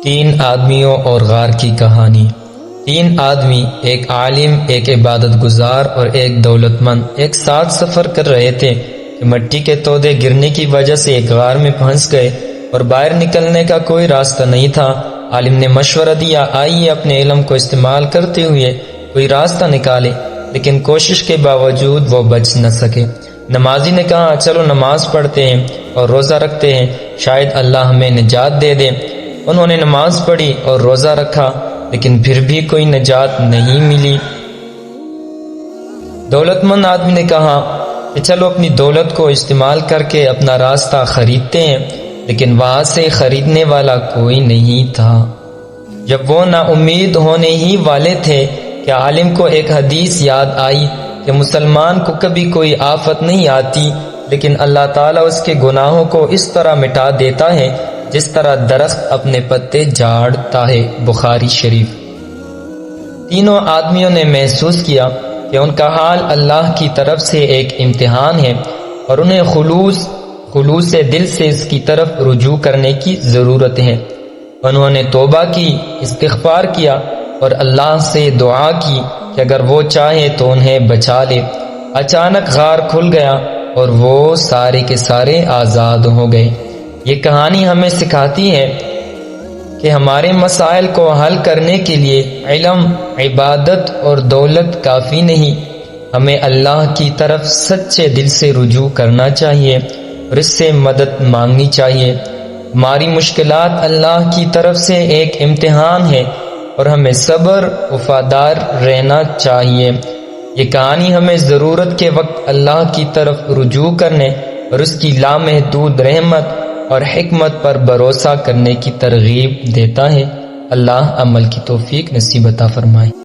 تین آدمیوں اور غار کی کہانی۔ تین آدمی، ایک عالم، ایک عبادت گزار اور ایک دولت مند، ایک ساتھ سفر کر رہے تھے کہ مٹی کے تودے گرنے کی وجہ سے ایک غار میں پھنس گئے اور باہر نکلنے کا کوئی راستہ نہیں تھا۔ عالم نے مشورہ دیا، آئیے اپنے علم کو استعمال کرتے ہوئے کوئی راستہ نکالے، لیکن کوشش کے باوجود وہ بچ نہ سکے۔ نمازی نے کہا، چلو نماز پڑھتے ہیں اور روزہ رکھتے ہیں، شاید اللہ ہمیں نجات دے دے۔ انہوں نے نماز پڑھی اور روزہ رکھا، لیکن پھر بھی کوئی نجات نہیں ملی۔ دولت مند آدمی نے کہا کہ چلو اپنی دولت کو استعمال کر کے اپنا راستہ خریدتے ہیں، لیکن وہاں سے خریدنے والا کوئی نہیں تھا۔ جب وہ نا امید ہونے ہی والے تھے کہ عالم کو ایک حدیث یاد آئی کہ مسلمان کو کبھی کوئی آفت نہیں آتی، لیکن اللہ تعالیٰ اس کے گناہوں کو اس طرح مٹا دیتا ہے جس طرح درخت اپنے پتے جھاڑتا ہے۔ بخاری شریف۔ تینوں آدمیوں نے محسوس کیا کہ ان کا حال اللہ کی طرف سے ایک امتحان ہے اور انہیں خلوص دل سے اس کی طرف رجوع کرنے کی ضرورت ہے۔ انہوں نے توبہ کی، استغفار کیا اور اللہ سے دعا کی کہ اگر وہ چاہے تو انہیں بچا لے۔ اچانک غار کھل گیا اور وہ سارے کے سارے آزاد ہو گئے۔ یہ کہانی ہمیں سکھاتی ہے کہ ہمارے مسائل کو حل کرنے کے لیے علم، عبادت اور دولت کافی نہیں، ہمیں اللہ کی طرف سچے دل سے رجوع کرنا چاہیے اور اس سے مدد مانگنی چاہیے۔ ہماری مشکلات اللہ کی طرف سے ایک امتحان ہے اور ہمیں صبر، وفادار رہنا چاہیے۔ یہ کہانی ہمیں ضرورت کے وقت اللہ کی طرف رجوع کرنے اور اس کی لامحدود رحمت اور حکمت پر بھروسہ کرنے کی ترغیب دیتا ہے۔ اللہ عمل کی توفیق نصیب عطا فرمائے۔